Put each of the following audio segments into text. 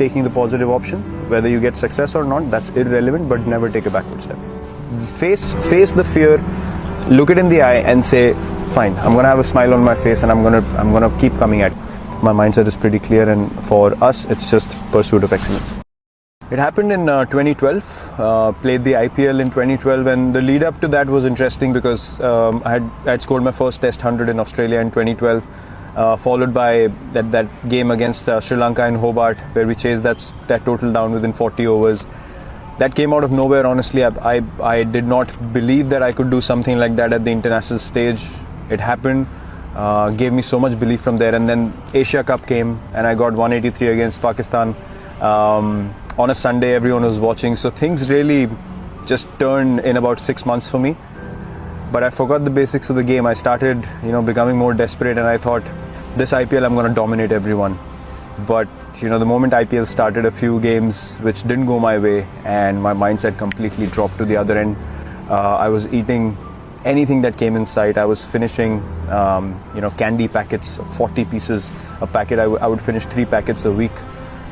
taking the positive option. Whether you get success or not, that's irrelevant, but never take a backward step. Face the fear, look it in the eye and say, fine, I'm going to have a smile on my face and I'm going to keep coming at it. My mindset is pretty clear, and for us, it's just pursuit of excellence. It happened in 2012, played the IPL in 2012, and the lead up to that was interesting because I had scored my first Test 100 in Australia in 2012, followed by that game against Sri Lanka in Hobart, where we chased that total down within 40 overs. That came out of nowhere, honestly. I did not believe that I could do something like that at the international stage. It happened, gave me so much belief from there, and then Asia Cup came and I got 183 against Pakistan. On a Sunday, everyone was watching, so things really just turned in about 6 months for me. But I forgot the basics of the game. I started, becoming more desperate, and I thought, this IPL, I'm going to dominate everyone. But, the moment IPL started, a few games which didn't go my way, and my mindset completely dropped to the other end. I was eating anything that came in sight. I was finishing, candy packets, 40 pieces a packet. I would finish 3 packets a week.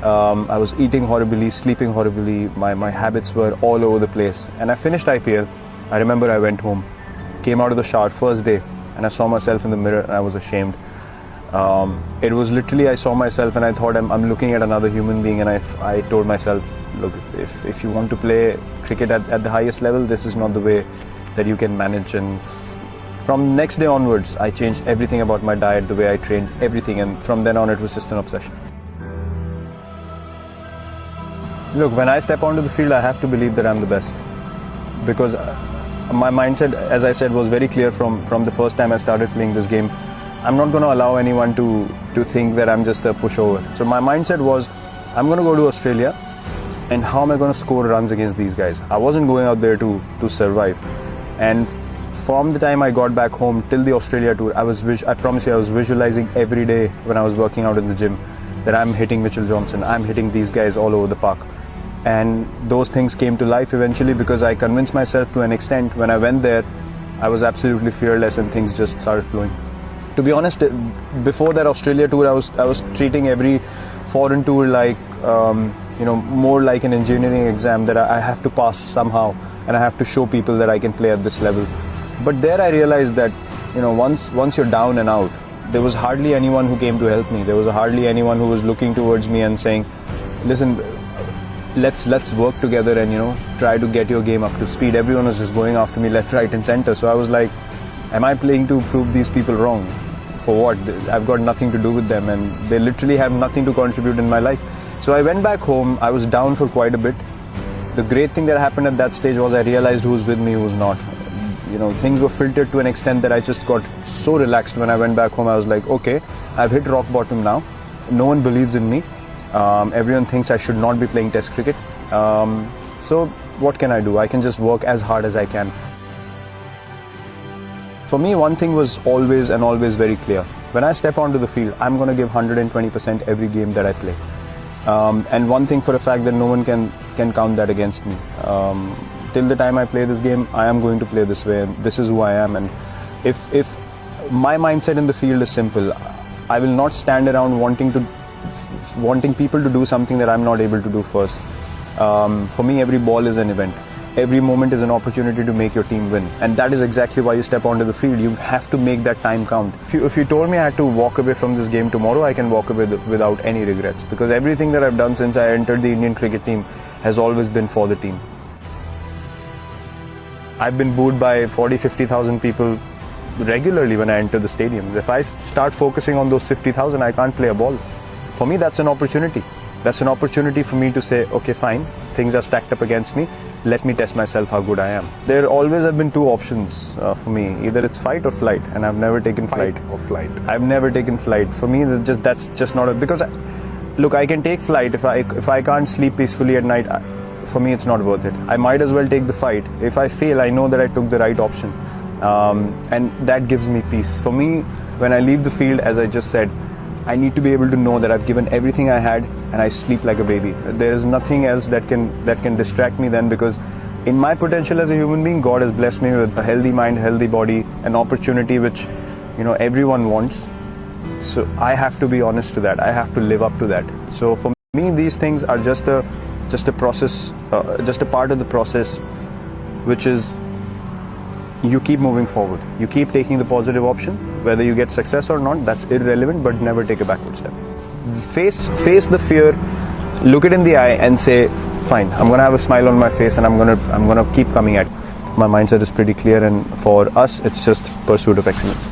I was eating horribly, sleeping horribly. My habits were all over the place. And I finished IPL. I remember I went home, came out of the shower first day, and I saw myself in the mirror and I was ashamed. It was literally, I saw myself and I thought, I'm looking at another human being, and I told myself, look, if you want to play cricket at the highest level, this is not the way that you can manage. And from next day onwards, I changed everything about my diet, the way I trained, everything, and from then on it was just an obsession. Look, when I step onto the field, I have to believe that I'm the best, because my mindset, as I said, was very clear from the first time I started playing this game. I'm not going to allow anyone to think that I'm just a pushover. So my mindset was, I'm going to go to Australia, and how am I going to score runs against these guys? I wasn't going out there to survive. And from the time I got back home till the Australia tour, I promise you, I was visualizing every day when I was working out in the gym that I'm hitting Mitchell Johnson, I'm hitting these guys all over the park. And those things came to life eventually, because I convinced myself to an extent. When I went there, I was absolutely fearless and things just started flowing. To be honest, before that Australia tour, I was treating every foreign tour like, more like an engineering exam that I have to pass somehow, and I have to show people that I can play at this level. But there I realized that, once you're down and out, there was hardly anyone who came to help me. There was hardly anyone who was looking towards me and saying, listen, let's work together and try to get your game up to speed. Everyone was just going after me left, right and center. So I was like, am I playing to prove these people wrong? For what? I've got nothing to do with them, and they literally have nothing to contribute in my life. So I went back home. I was down for quite a bit. The great thing that happened at that stage was I realized who's with me, who's not. Things were filtered to an extent that I just got so relaxed. When I went back home, I was like, okay, I've hit rock bottom now. No one believes in me. Everyone thinks I should not be playing Test cricket. So what can I do? I can just work as hard as I can. For me, one thing was always very clear. When I step onto the field, I'm going to give 120% every game that I play. And one thing for a fact that no one can count that against me. Till the time I play this game, I am going to play this way, and this is who I am. And if my mindset in the field is simple, I will not stand around wanting people to do something that I'm not able to do first. For me, every ball is an event. Every moment is an opportunity to make your team win. And that is exactly why you step onto the field. You have to make that time count. If you told me I had to walk away from this game tomorrow, I can walk away without any regrets. Because everything that I've done since I entered the Indian cricket team has always been for the team. I've been booed by 40,000-50,000 people regularly when I enter the stadium. If I start focusing on those 50,000, I can't play a ball. For me, that's an opportunity. That's an opportunity for me to say, okay, fine, things are stacked up against me. Let me test myself how good I am. There always have been 2 options for me. Either it's fight or flight, and I've never taken flight. I've never taken flight. For me, that's just not a... Because, look, I can take flight if I can't sleep peacefully at night. For me, it's not worth it. I might as well take the fight. If I fail, I know that I took the right option. And that gives me peace. For me, when I leave the field, as I just said, I need to be able to know that I've given everything I had and I sleep like a baby. There is nothing else that can distract me then, because in my potential as a human being, God has blessed me with a healthy mind, healthy body, an opportunity which everyone wants. So I have to be honest to that. I have to live up to that. So for me, these things are just a process, just a part of the process, which is you keep moving forward. You keep taking the positive option. Whether you get success or not, that's irrelevant, but never take a backward step. Face the fear, look it in the eye and say, fine, I'm gonna have a smile on my face and I'm gonna keep coming at it. My mindset is pretty clear, and for us, it's just pursuit of excellence.